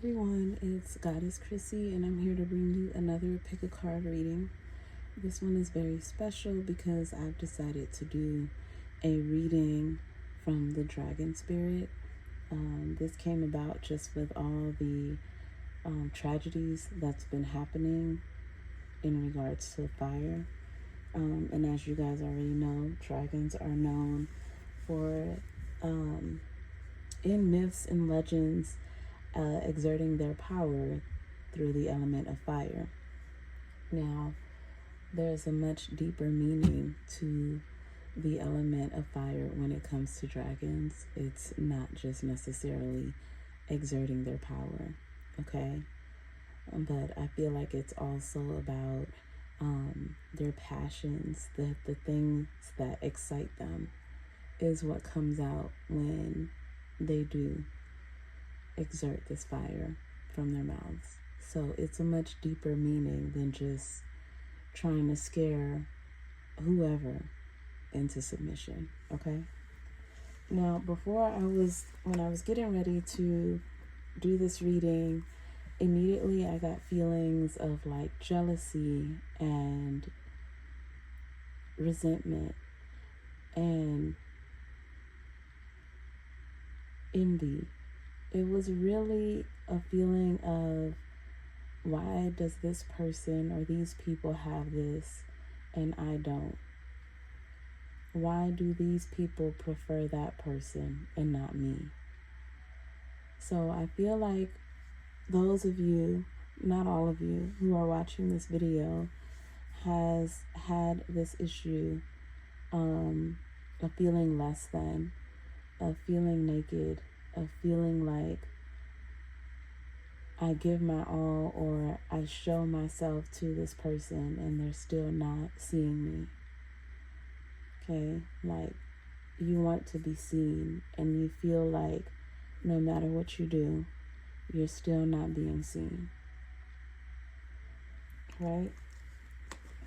everyone, it's Goddess Chrissy, and I'm here to bring you another pick a card reading. This one is very special because I've decided to do a reading from the Dragon Spirit. This came about just with all the tragedies that's been happening in regards to fire. And as you guys already know, dragons are known for, in myths and legends, exerting their power through the element of fire. Now, there's a much deeper meaning to the element of fire when it comes to dragons. It's not just necessarily exerting their power, okay? But I feel like it's also about their passions, the things that excite them is what comes out when they do exert this fire from their mouths. So it's a much deeper meaning than just trying to scare whoever into submission, okay? Now, when I was getting ready to do this reading, immediately I got feelings of like jealousy and resentment and envy. It was really a feeling of, why does this person or these people have this and I don't? Why do these people prefer that person and not me? So I feel like those of you, not all of you, who are watching this video has had this issue of feeling less than, of feeling naked, of feeling like I give my all or I show myself to this person and they're still not seeing me. Okay, like you want to be seen and you feel like no matter what you do, you're still not being seen. Right?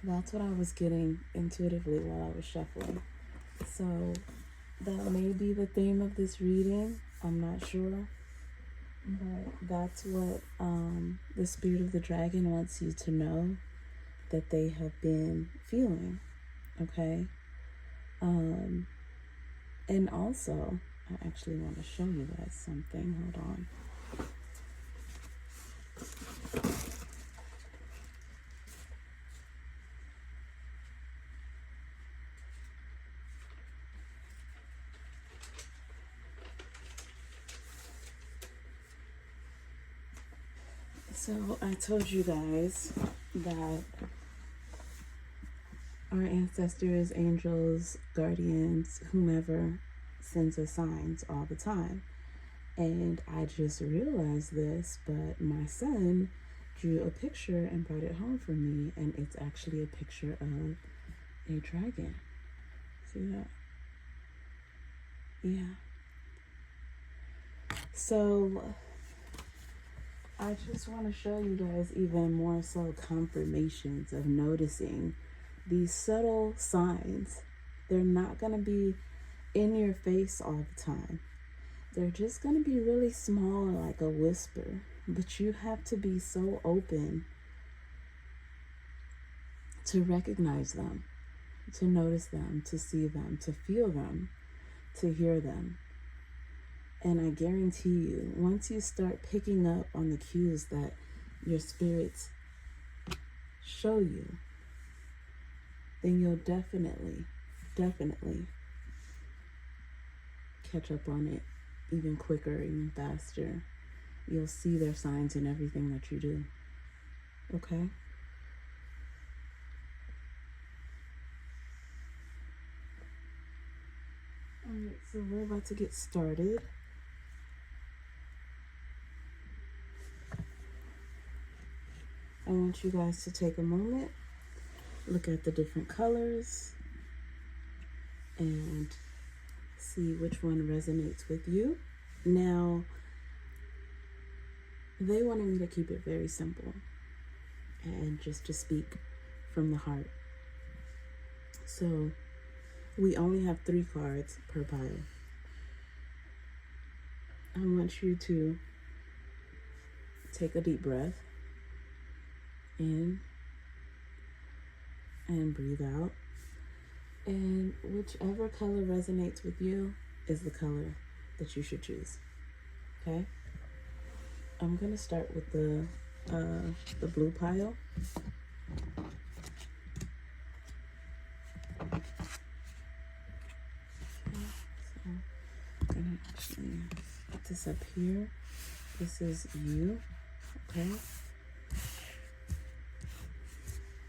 That's what I was getting intuitively while I was shuffling. So that may be the theme of this reading. I'm not sure. But that's what the spirit of the dragon wants you to know that they have been feeling, okay? And also, I actually want to show you guys something. Hold on. So I told you guys that our ancestors, angels, guardians, whomever sends us signs all the time. And I just realized this, but my son drew a picture and brought it home for me, and it's actually a picture of a dragon. See that? Yeah. So I just want to show you guys even more so confirmations of noticing these subtle signs. They're not going to be in your face all the time. They're just going to be really small, like a whisper. But you have to be so open to recognize them, to notice them, to see them, to feel them, to hear them. And I guarantee you, once you start picking up on the cues that your spirits show you, then you'll definitely catch up on it even quicker, even faster. You'll see their signs in everything that you do. Okay? Alright, so we're about to get started. I want you guys to take a moment, look at the different colors, and see which one resonates with you. Now, they wanted me to keep it very simple and just to speak from the heart. So we only have 3 cards per pile. I want you to take a deep breath in and breathe out. And whichever color resonates with you is the color that you should choose. Okay? I'm going to start with the blue pile. I'm gonna actually put this up here. This is you, okay?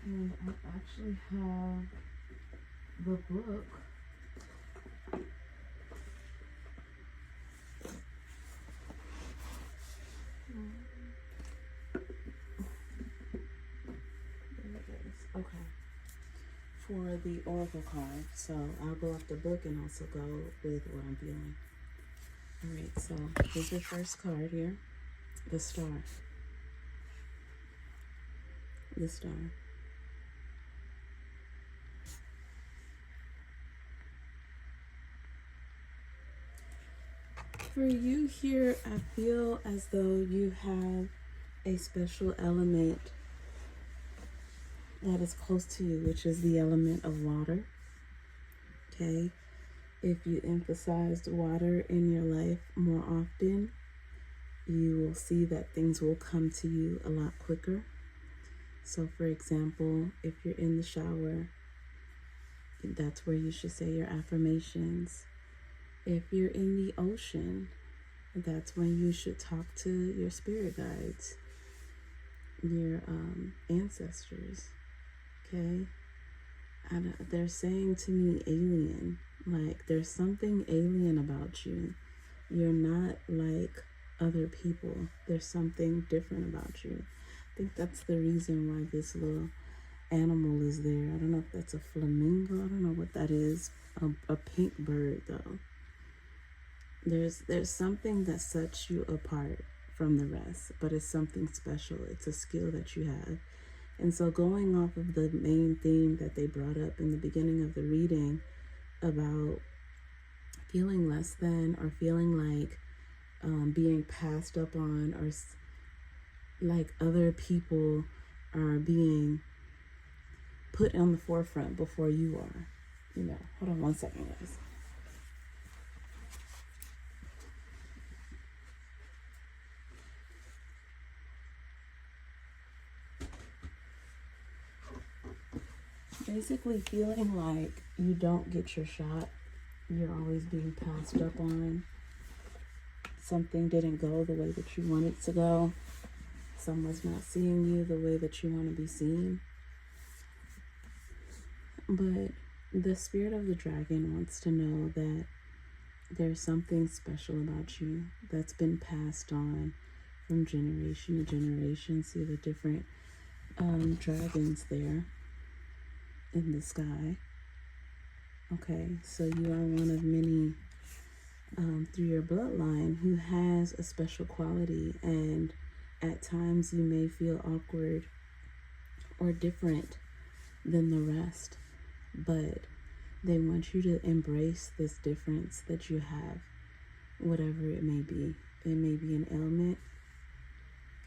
And I actually have the book. There it is. Okay. For the oracle card, so I'll go off the book and also go with what I'm feeling. All right, so here's your first card here, the star. The star. For you here, I feel as though you have a special element that is close to you, which is the element of water. Okay? If you emphasized water in your life more often, you will see that things will come to you a lot quicker. So, for example, if you're in the shower, that's where you should say your affirmations. If you're in the ocean, that's when you should talk to your spirit guides, your ancestors. Okay? And they're saying to me alien. Like, there's something alien about you. You're not like other people. There's something different about you. I think that's the reason why this little animal is there. I don't know if that's a flamingo. I don't know what that is. A pink bird, though. There's something that sets you apart from the rest, but it's something special. It's a skill that you have. And so going off of the main theme that they brought up in the beginning of the reading about feeling less than, or feeling like being passed up on, or like other people are being put on the forefront before you are. You know, hold on one second, guys. Basically feeling like you don't get your shot. You're always being passed up on. Something didn't go the way that you want it to go. Someone's not seeing you the way that you want to be seen. But the spirit of the dragon wants to know that there's something special about you that's been passed on from generation to generation. See the different dragons there in the sky. Okay, so you are one of many through your bloodline who has a special quality, and at times you may feel awkward or different than the rest, but they want you to embrace this difference that you have, whatever it may be. It may be an ailment,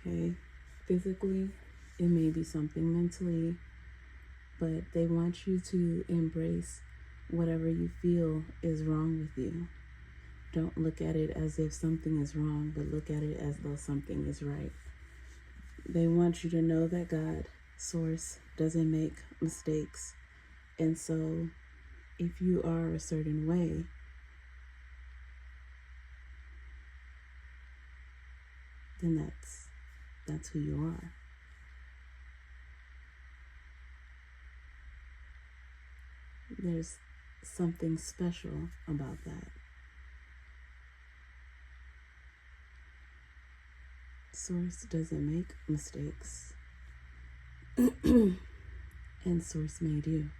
okay, physically, it may be something mentally, but they want you to embrace whatever you feel is wrong with you. Don't look at it as if something is wrong, but look at it as though something is right. They want you to know that God, Source, doesn't make mistakes. And so if you are a certain way, then that's who you are. There's something special about that. Source doesn't make mistakes. And Source made you.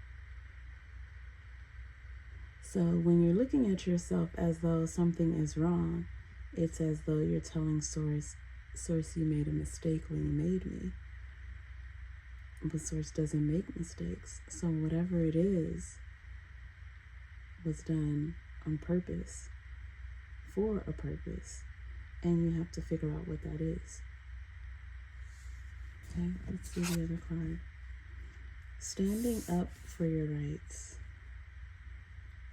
So when you're looking at yourself as though something is wrong, it's as though you're telling Source, you made a mistake when you made me. But Source doesn't make mistakes. So whatever it is was done on purpose, for a purpose. And you have to figure out what that is. Okay, let's do the other card. Standing up for your rights.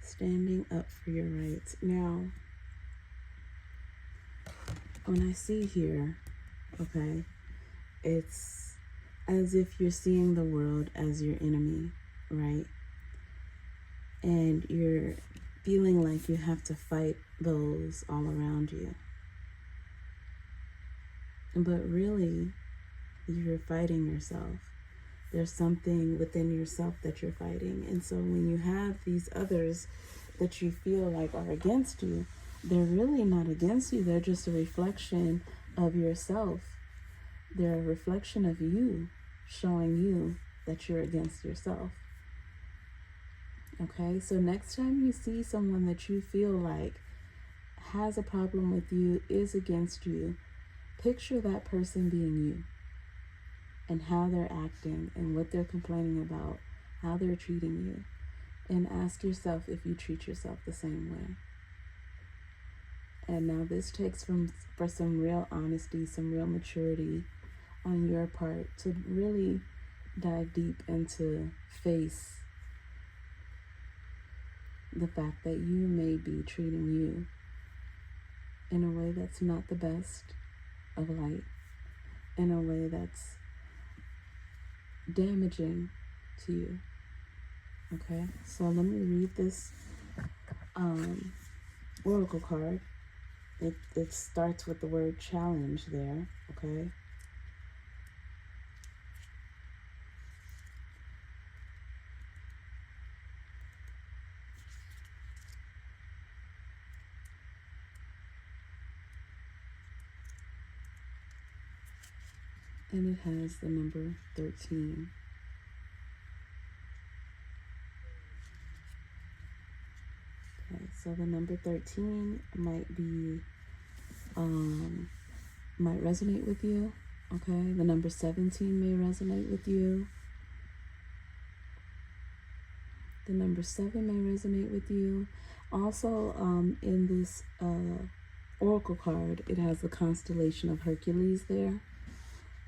Standing up for your rights. Now, when I see here, okay, it's as if you're seeing the world as your enemy, right? And you're feeling like you have to fight those all around you. But really, you're fighting yourself. There's something within yourself that you're fighting. And so when you have these others that you feel like are against you, they're really not against you. They're just a reflection of yourself. They're a reflection of you, showing you that you're against yourself. Okay, so next time you see someone that you feel like has a problem with you, is against you, picture that person being you and how they're acting and what they're complaining about, how they're treating you, and ask yourself if you treat yourself the same way. And now this takes for some real honesty, some real maturity on your part to really dive deep and to face the fact that you may be treating you in a way that's not the best of light, in a way that's damaging to you. Okay, so let me read this oracle card. It starts with the word challenge there, okay? And it has the number 13. Okay, so the number 13 might be, might resonate with you. Okay, the number 17 may resonate with you. The number 7 may resonate with you. Also, in this oracle card, it has the constellation of Hercules there.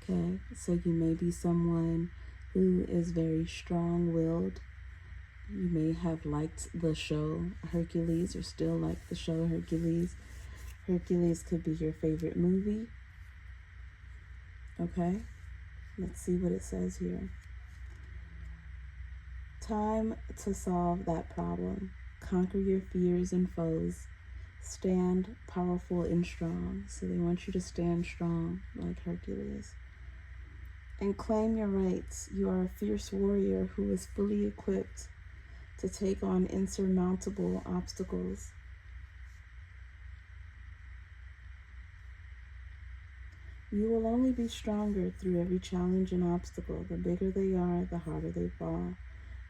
Okay, so you may be someone who is very strong-willed. You may have liked the show Hercules or still like the show Hercules. Hercules could be your favorite movie. Okay, let's see what it says here. Time to solve that problem. Conquer your fears and foes. Stand powerful and strong. So they want you to stand strong like Hercules. And claim your rights. You are a fierce warrior who is fully equipped to take on insurmountable obstacles. You will only be stronger through every challenge and obstacle. The bigger they are, the harder they fall.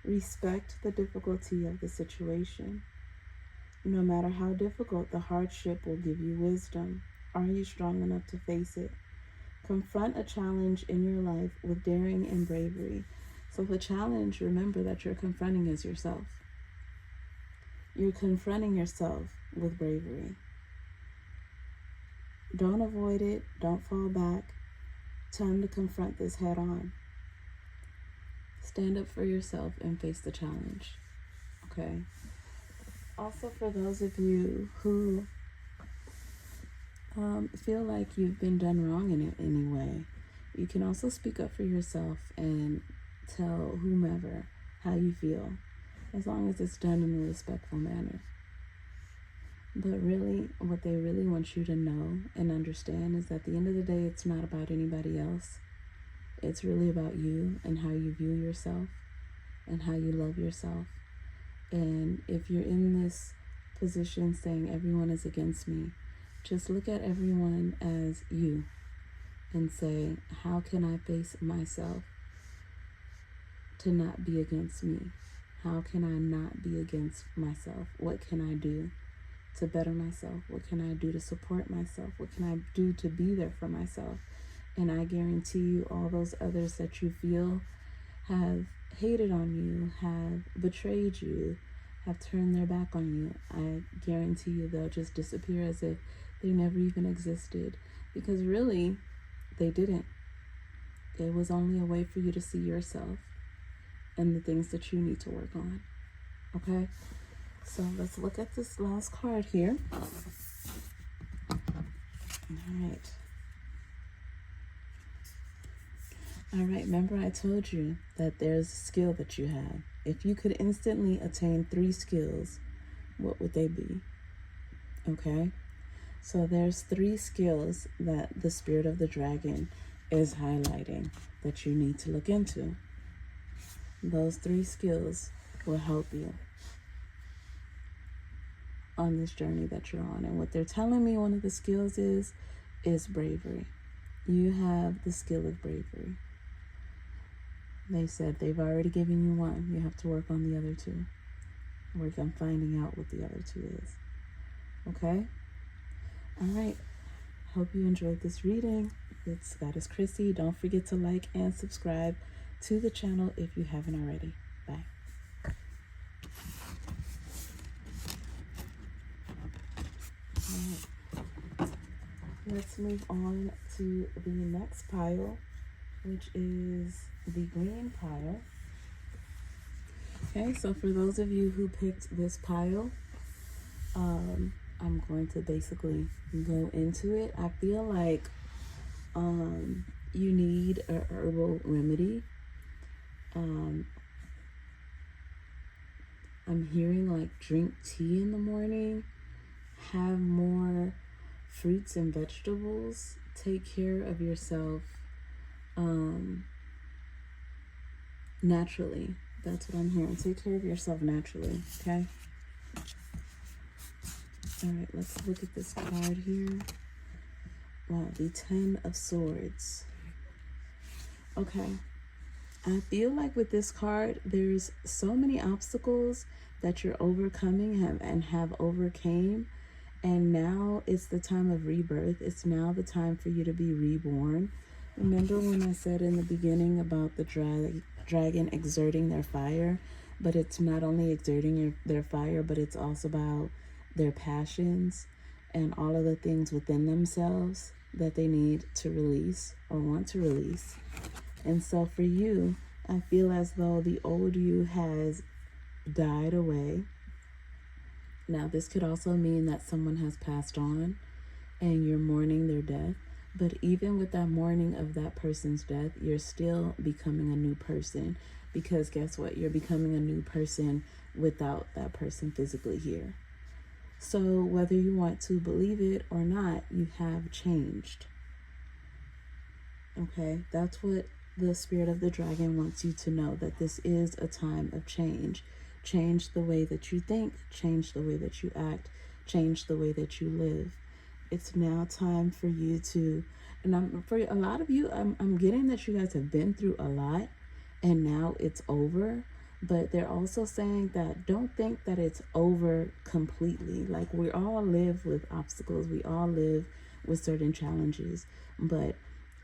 Respect the difficulty of the situation. No matter how difficult, the hardship will give you wisdom. Are you strong enough to face it? Confront a challenge in your life with daring and bravery. So the challenge, remember that you're confronting is yourself. You're confronting yourself with bravery. Don't avoid it. Don't fall back. Time to confront this head on. Stand up for yourself and face the challenge. Okay? Also, for those of you who feel like you've been done wrong in any way, you can also speak up for yourself and tell whomever how you feel, as long as it's done in a respectful manner. But really, what they really want you to know and understand is that at the end of the day, it's not about anybody else. It's really about you and how you view yourself and how you love yourself. And if you're in this position saying everyone is against me, just look at everyone as you and say, how can I face myself to not be against me? How can I not be against myself? What can I do to better myself? What can I do to support myself? What can I do to be there for myself? And I guarantee you, all those others that you feel have hated on you, have betrayed you, have turned their back on you, I guarantee you they'll just disappear as if they never even existed. Because really, they didn't. It was only a way for you to see yourself and the things that you need to work on. Okay? So let's look at this last card here. All right. All right, remember I told you that there's a skill that you have. If you could instantly attain 3 skills, what would they be? Okay? So there's 3 skills that the spirit of the dragon is highlighting that you need to look into. Those 3 skills will help you on this journey that you're on. And what they're telling me one of the skills is bravery. You have the skill of bravery. They said they've already given you 1. You have to work on the other 2. Work on finding out what the other 2 is. Okay? All right. Hope you enjoyed this reading. It's Goddess Chrissy. Don't forget to like and subscribe to the channel if you haven't already. Bye. All right. Let's move on to the next pile, which is the green pile. Okay, so for those of you who picked this pile, I'm going to basically go into it. I feel like you need a herbal remedy. I'm hearing like drink tea in the morning, have more fruits and vegetables, take care of yourself naturally. That's what I'm hearing. Take care of yourself naturally, okay? All right, let's look at this card here. Wow, the 10 of Swords. Okay. I feel like with this card, there's so many obstacles that you're overcoming and have overcame. And now it's the time of rebirth. It's now the time for you to be reborn. Remember when I said in the beginning about the dragon exerting their fire? But it's not only exerting their fire, but it's also about their passions and all of the things within themselves that they need to release or want to release. And so for you, I feel as though the old you has died away. Now, this could also mean that someone has passed on and you're mourning their death. But even with that mourning of that person's death, you're still becoming a new person. Because guess what? You're becoming a new person without that person physically here. So whether you want to believe it or not, you have changed. Okay? That's what the spirit of the dragon wants you to know, that this is a time of change. Change the way that you think, change the way that you act, change the way that you live. It's now time for you to, and for a lot of you, I'm getting that you guys have been through a lot and now it's over. But they're also saying that don't think that it's over completely. Like, we all live with obstacles. We all live with certain challenges. But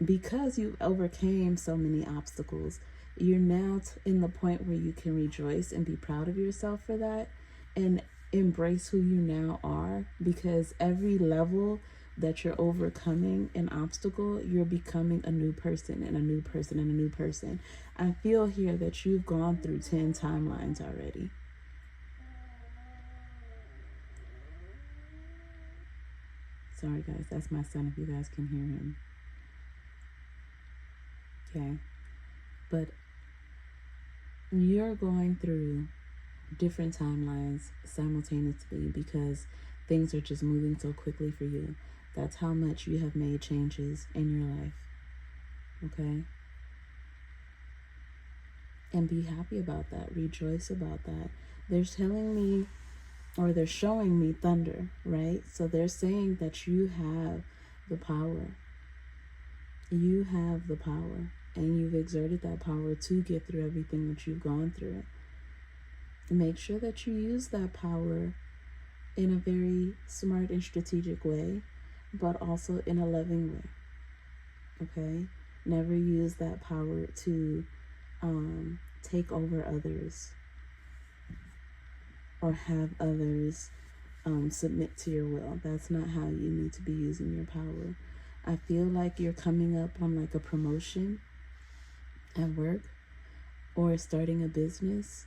because you overcame so many obstacles, you're now in the point where you can rejoice and be proud of yourself for that and embrace who you now are. Because every level that you're overcoming an obstacle, you're becoming a new person and a new person and a new person. I feel here that you've gone through 10 timelines already. Sorry guys, that's my son if you guys can hear him. Okay, but you're going through different timelines simultaneously because things are just moving so quickly for you. That's how much you have made changes in your life. Okay? And be happy about that. Rejoice about that. They're telling me, or they're showing me thunder, right? So they're saying that you have the power. You have the power. And you've exerted that power to get through everything that you've gone through. Make sure that you use that power in a very smart and strategic way, but also in a loving way. Okay? Never use that power to take over others or have others submit to your will. That's not how you need to be using your power. I feel like you're coming up on like a promotion at work, or starting a business,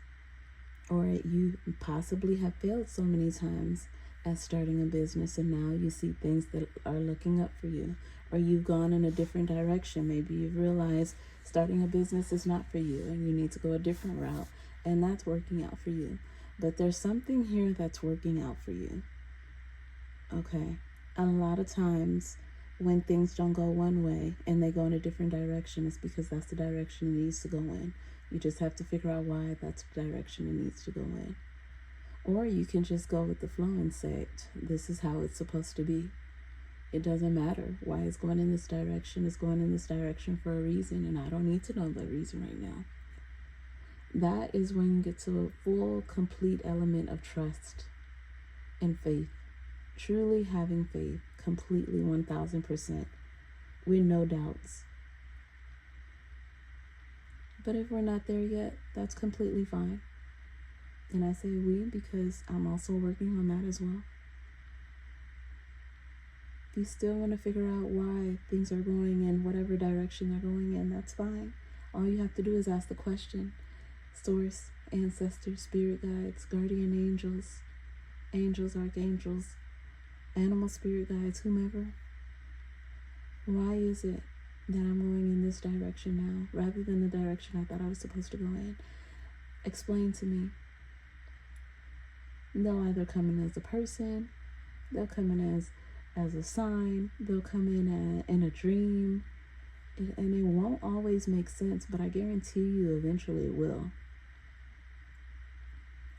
or you possibly have failed so many times at starting a business, and now you see things that are looking up for you, or you've gone in a different direction. Maybe you've realized starting a business is not for you and you need to go a different route, and that's working out for you. But there's something here that's working out for you. Okay. A lot of times when things don't go one way and they go in a different direction, it's because that's the direction it needs to go in. You just have to figure out why that's the direction it needs to go in. Or you can just go with the flow and say, this is how it's supposed to be. It doesn't matter why it's going in this direction. It's going in this direction for a reason, and I don't need to know the reason right now. That is when you get to a full, complete element of trust and faith. Truly having faith, completely 1000%, with no doubts. But if we're not there yet, that's completely fine. And I say we because I'm also working on that as well. If you still want to figure out why things are going in whatever direction they're going in, that's fine. All you have to do is ask the question. Source, ancestors, spirit guides, guardian angels, angels, archangels, animal spirit guides, whomever. Why is it that I'm going in this direction now rather than the direction I thought I was supposed to go in? Explain to me. They'll either come in as a person, they'll come in as a sign, they'll come in a dream, and it won't always make sense, but I guarantee you eventually it will.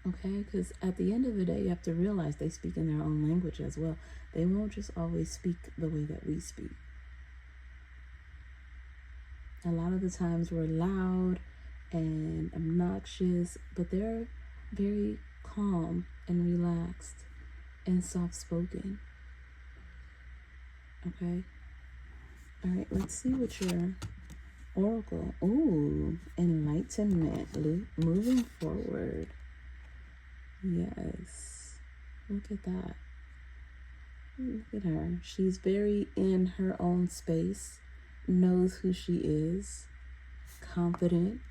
Okay, because at the end of the day, you have to realize they speak in their own language as well. They won't just always speak the way that we speak. A lot of the times we're loud and obnoxious, but they're very calm and relaxed and soft-spoken. Okay? All right, let's see what your oracle. Ooh, enlightenment, moving forward. Yes, look at that. Look at her. She's very in her own space, knows who she is, confident.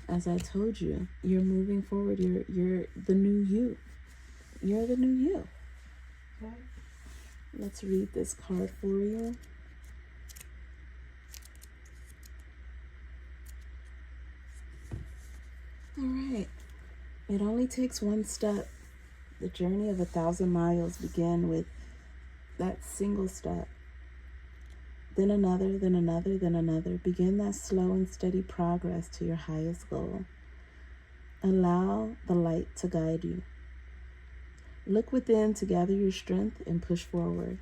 As I told you, you're moving forward. You're the new you. You're the new you. Okay. Let's read this card for you. All right. It only takes one step. The journey of 1,000 miles began with that single step. Then another, then another, then another. Begin that slow and steady progress to your highest goal. Allow the light to guide you. Look within to gather your strength and push forward.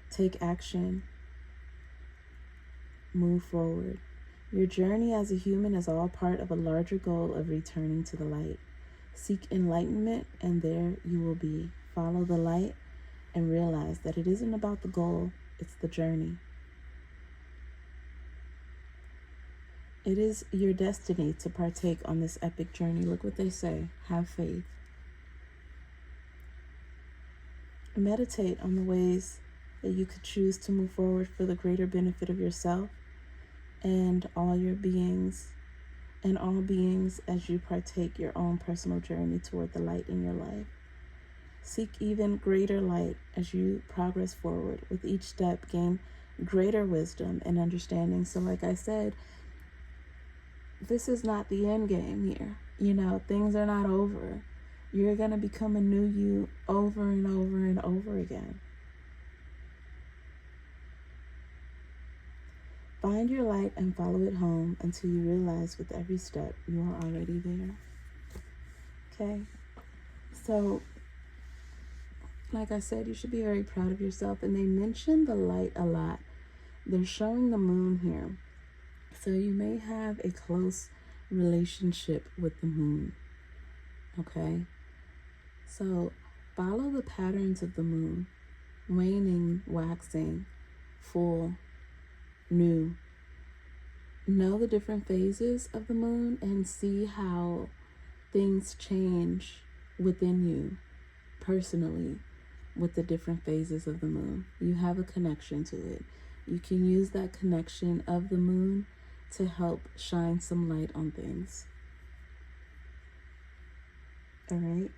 Take action. Move forward. Your journey as a human is all part of a larger goal of returning to the light. Seek enlightenment, and there you will be. Follow the light and realize that it isn't about the goal, it's the journey. It is your destiny to partake on this epic journey. Look what they say. Have faith. Meditate on the ways that you could choose to move forward for the greater benefit of yourself and all your beings, and all beings as you partake your own personal journey toward the light in your life. Seek even greater light as you progress forward. With each step, gain greater wisdom and understanding. So like I said, this is not the end game here. You know, things are not over. You're going to become a new you over and over and over again. Find your light and follow it home until you realize with every step you are already there. Okay? So, like I said, you should be very proud of yourself. And they mention the light a lot. They're showing the moon here. So you may have a close relationship with the moon. Okay? So follow the patterns of the moon. Waning, waxing, full, new. Know the different phases of the moon and see how things change within you personally with the different phases of the moon. You have a connection to it. You can use that connection of the moon to help shine some light on things. All right.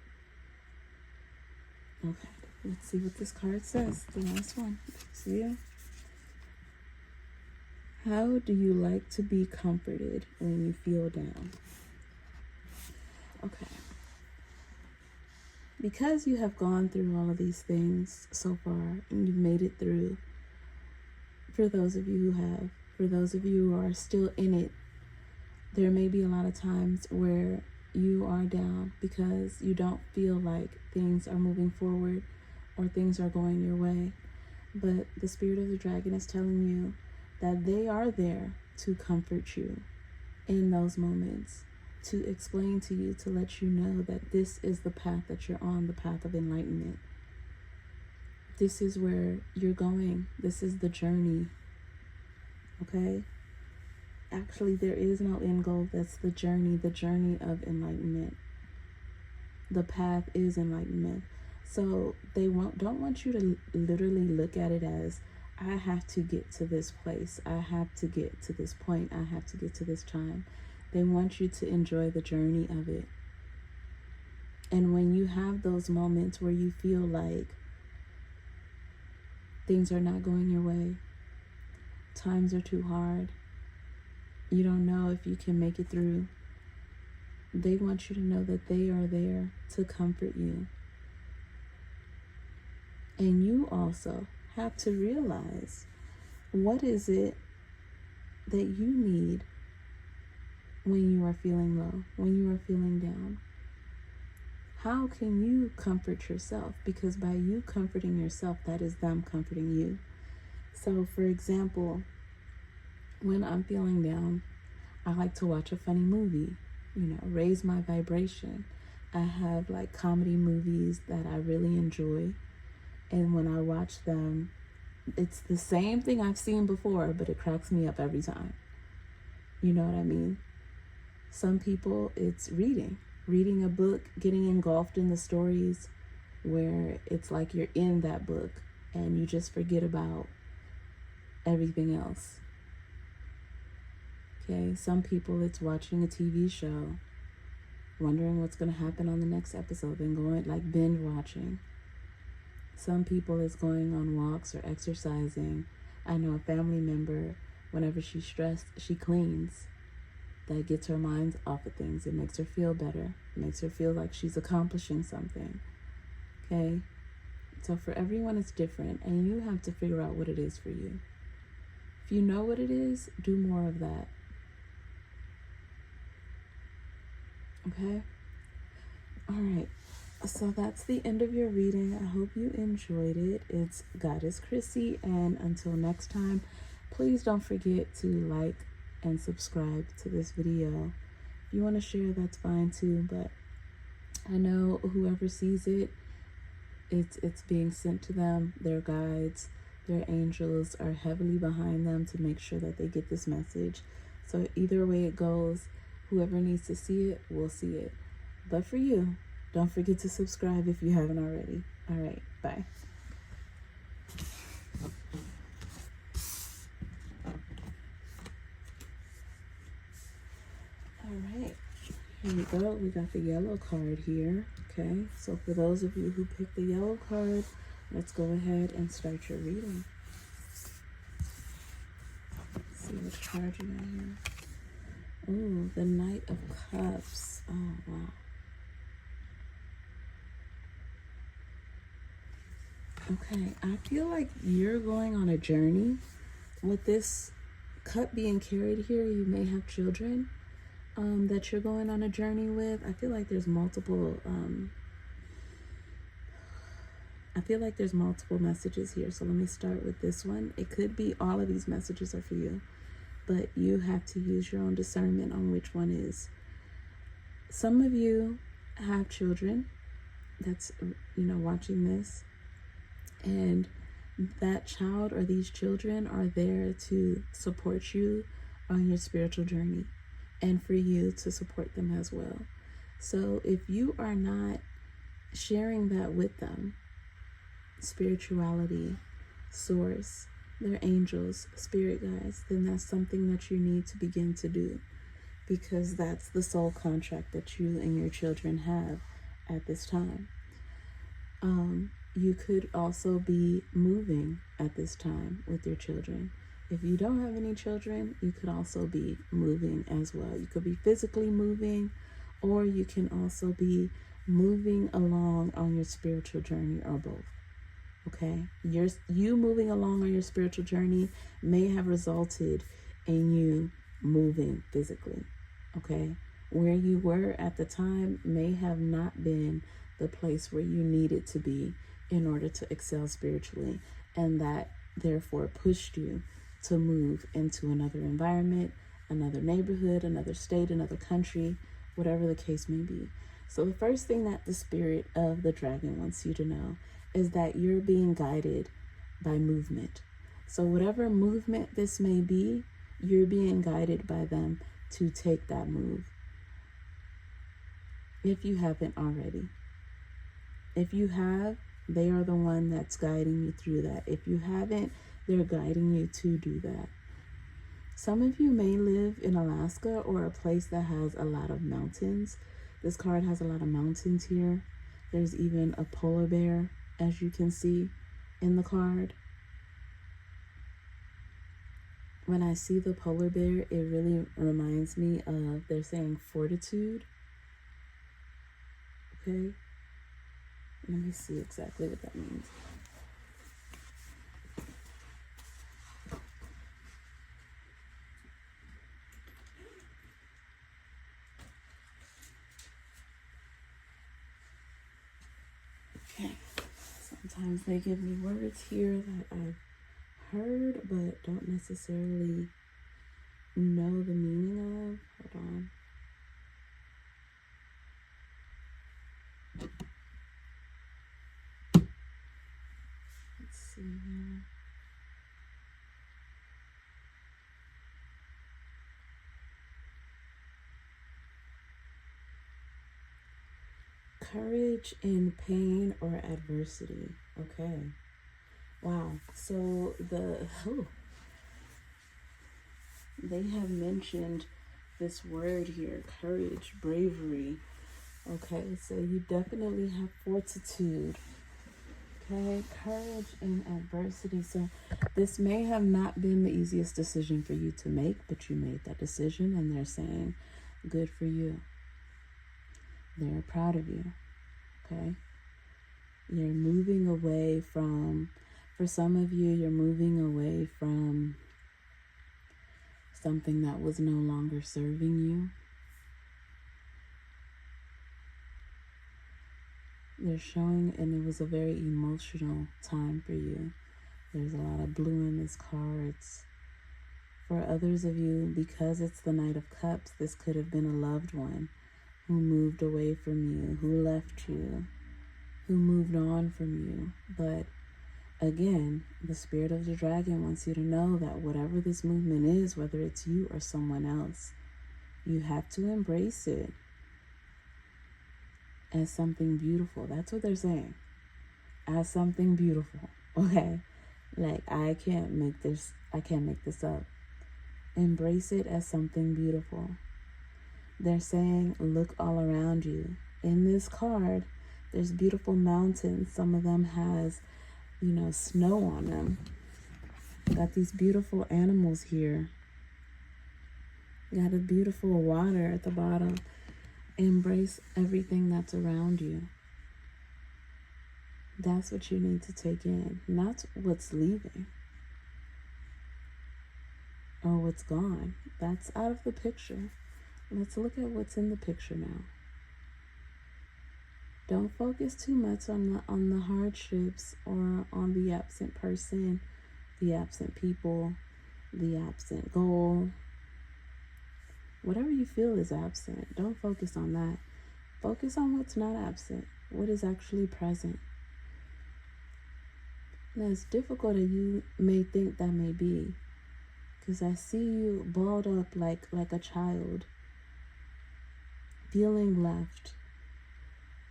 Okay. Let's see what this card says. The last one. See ya. How do you like to be comforted when you feel down? Okay. Because you have gone through all of these things so far and you've made it through, for those of you who have, for those of you who are still in it, there may be a lot of times where you are down because you don't feel like things are moving forward or things are going your way. But the spirit of the dragon is telling you that they are there to comfort you in those moments, to explain to you, to let you know that this is the path that you're on, the path of enlightenment. This is where you're going. This is the journey. Okay? Actually, there is no end goal. That's the journey of enlightenment. The path is enlightenment. So they don't want you to literally look at it as, I have to get to this place. I have to get to this point. I have to get to this time. They want you to enjoy the journey of it. And when you have those moments where you feel like things are not going your way, times are too hard, you don't know if you can make it through, they want you to know that they are there to comfort you. And you also have to realize, what is it that you need when you are feeling low, when you are feeling down? How can you comfort yourself? Because by you comforting yourself, that is them comforting you. So for example, when I'm feeling down, I like to watch a funny movie, raise my vibration. I have like comedy movies that I really enjoy. And when I watch them, it's the same thing I've seen before, but it cracks me up every time. You know what I mean? Some people, it's reading a book, getting engulfed in the stories where it's like you're in that book and you just forget about everything else. Okay, some people, it's watching a TV show, wondering what's going to happen on the next episode, then going like binge watching. Some people, it's going on walks or exercising. I know a family member, whenever she's stressed, she cleans. That gets her mind off of things. It makes her feel better. It makes her feel like she's accomplishing something. Okay? So for everyone, it's different, and you have to figure out what it is for you. If you know what it is, do more of that. Okay? All right. So that's the end of your reading. I hope you enjoyed it. It's Goddess Crissy, and until next time, please don't forget to like and subscribe to this video. If you want to share, that's fine too, but I know whoever sees it, it's being sent to them. Their guides, their angels are heavily behind them to make sure that they get this message. So either way it goes, whoever needs to see it will see it. But for you, don't forget to subscribe if you haven't already. All right, bye. All right, here we go. We got the yellow card here. Okay, so for those of you who picked the yellow card, let's go ahead and start your reading. Let's see which card you got here. Oh, the Knight of Cups. Oh, wow. Okay, I feel like you're going on a journey. With this cup being carried here, you may have children that you're going on a journey with. I feel like there's multiple messages here. So let me start with this one. It could be all of these messages are for you, but you have to use your own discernment on which one is. Some of you have children that's, watching this, and that child or these children are there to support you on your spiritual journey and for you to support them as well. So if you are not sharing that with them, spirituality, source, they're angels, spirit guides, then that's something that you need to begin to do, because that's the soul contract that you and your children have at this time. You could also be moving at this time with your children. If you don't have any children, you could also be moving as well. You could be physically moving, or you can also be moving along on your spiritual journey, or both. Okay, you moving along on your spiritual journey may have resulted in you moving physically. Okay, where you were at the time may have not been the place where you needed to be in order to excel spiritually, and that therefore pushed you to move into another environment, another neighborhood, another state, another country, whatever the case may be. So the first thing that the spirit of the dragon wants you to know is that you're being guided by movement. So whatever movement this may be, you're being guided by them to take that move, if you haven't already. If you have, they are the one that's guiding you through that. If you haven't, they're guiding you to do that. Some of you may live in Alaska or a place that has a lot of mountains. This card has a lot of mountains here. There's even a polar bear, as you can see in the card. When I see the polar bear, it really reminds me of, they're saying fortitude. Okay, let me see exactly what that means. Okay, sometimes they give me words here that I've heard but don't necessarily know the meaning of. Hold on. Let's see here. Courage in pain or adversity. Okay. Wow. So they have mentioned this word here, courage, bravery. Okay, so you definitely have fortitude. Okay, courage in adversity. So this may have not been the easiest decision for you to make, but you made that decision, and they're saying, good for you. They're proud of you. Okay, you're moving away from, for some of you, you're moving away from something that was no longer serving you. They're showing, and it was a very emotional time for you. There's a lot of blue in this cards. For others of you, because it's the Knight of Cups, this could have been a loved one who moved away from you, who left you, who moved on from you. But again, the spirit of the dragon wants you to know that whatever this movement is, whether it's you or someone else, you have to embrace it as something beautiful. That's what they're saying. As something beautiful. Okay? Like, I can't make this up. Embrace it as something beautiful. They're saying, look all around you. In this card, there's beautiful mountains. Some of them has, snow on them. Got these beautiful animals here. Got a beautiful water at the bottom. Embrace everything that's around you. That's what you need to take in, not what's leaving or what's gone. That's out of the picture. Let's look at what's in the picture now. Don't focus too much on the hardships or on the absent person, the absent people, the absent goal. Whatever you feel is absent, don't focus on that. Focus on what's not absent, what is actually present. And as difficult as you may think that may be, because I see you balled up like a child, feeling left.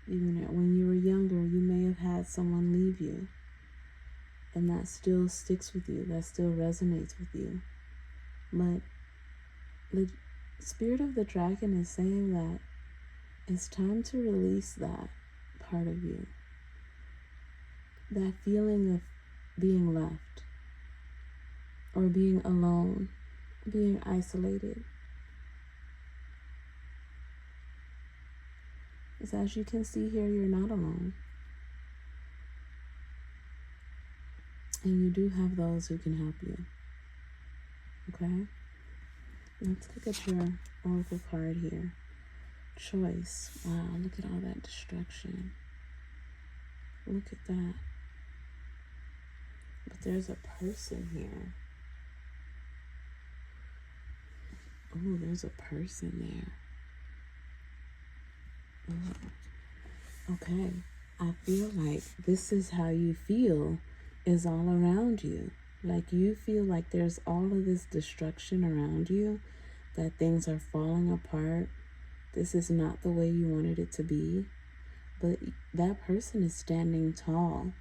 Even when you were younger, you may have had someone leave you. and that still sticks with you, that still resonates with you. But the spirit of the dragon is saying that it's time to release that part of you. That feeling of being left or being alone, being isolated. Because as you can see here, you're not alone. And you do have those who can help you. Okay? Let's look at your oracle card here. Choice. Wow, look at all that destruction. Look at that. But there's a person here. Oh, there's a person there. Oh. Okay. I feel like this is how you feel is all around you. Like you feel like there's all of this destruction around you, that things are falling apart. This is not the way you wanted it to be. But that person is standing tall.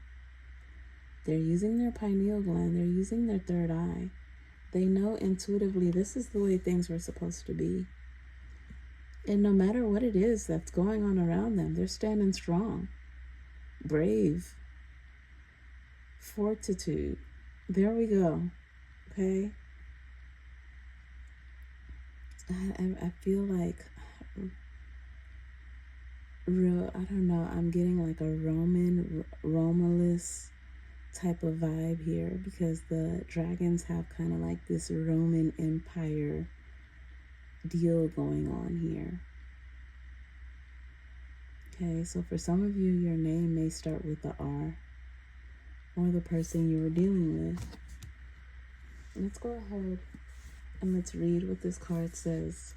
They're using their pineal gland. They're using their third eye. They know intuitively this is the way things were supposed to be. And no matter what it is that's going on around them, they're standing strong, brave, fortitude. There we go. Okay? I feel like real, I don't know, I'm getting like a Romulus type of vibe here, because the dragons have kind of like this Roman Empire deal going on here. Okay, so for some of you, your name may start with the R, or the person you were dealing with. Let's go ahead and let's read what this card says.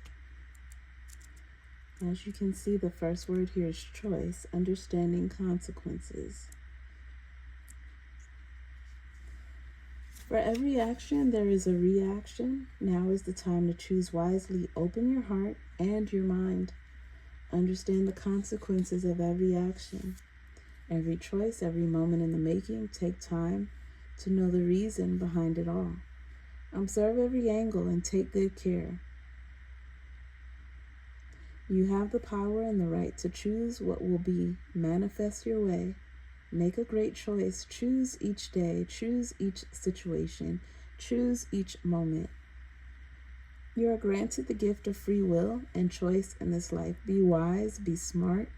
As you can see, the first word here is choice, understanding consequences. For every action, there is a reaction. Now is the time to choose wisely. Open your heart and your mind. Understand the consequences of every action. Every choice, every moment in the making, take time to know the reason behind it all. Observe every angle and take good care. You have the power and the right to choose what will be. Manifest your way. Make a great choice. Choose each day. Choose each situation. Choose each moment. You are granted the gift of free will and choice in this life. Be wise, be smart,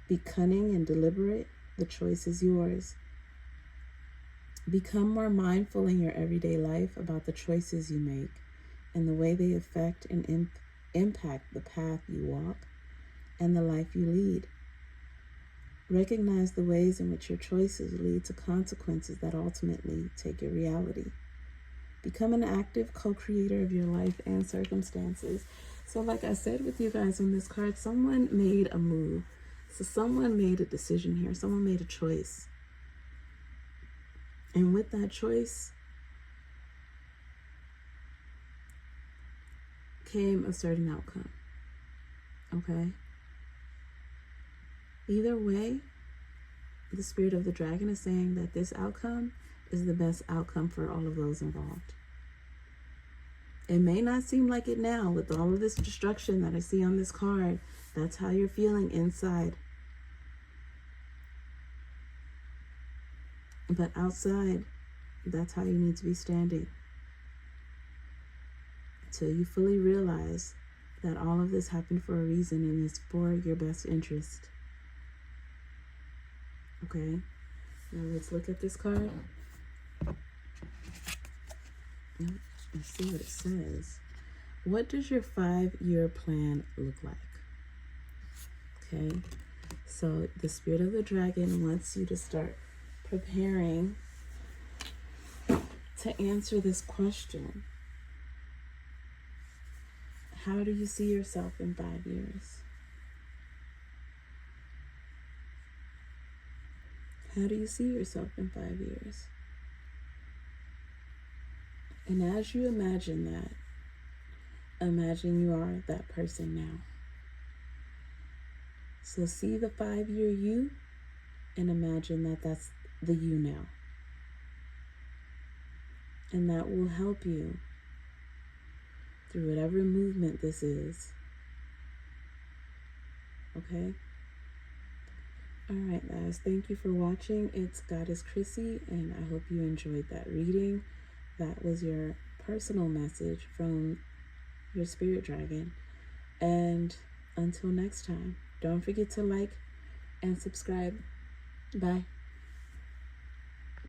be cunning and deliberate. The choice is yours. Become more mindful in your everyday life about the choices you make and the way they affect and impact the path you walk and the life you lead. Recognize the ways in which your choices lead to consequences that ultimately take your reality. Become an active co-creator of your life and circumstances. So like I said with you guys on this card, someone made a move. So someone made a decision here. Someone made a choice. And with that choice came a certain outcome. Okay? Either way, the spirit of the dragon is saying that this outcome is the best outcome for all of those involved. It may not seem like it now with all of this destruction that I see on this card. That's how you're feeling inside. But outside, that's how you need to be standing. Till you fully realize that all of this happened for a reason and it's for your best interest. Okay? Now let's look at this card. Let's see what it says. What does your 5-year plan look like? Okay? So the spirit of the dragon wants you to start preparing to answer this question. How do you see yourself in 5 years? How do you see yourself in 5 years? And as you imagine that, imagine you are that person now. So see the 5-year you and imagine that that's the you now. And that will help you through whatever movement this is. Okay? All right, guys. Thank you for watching. It's Goddess Chrissy, and I hope you enjoyed that reading. That was your personal message from your spirit dragon. And until next time, don't forget to like and subscribe. Bye.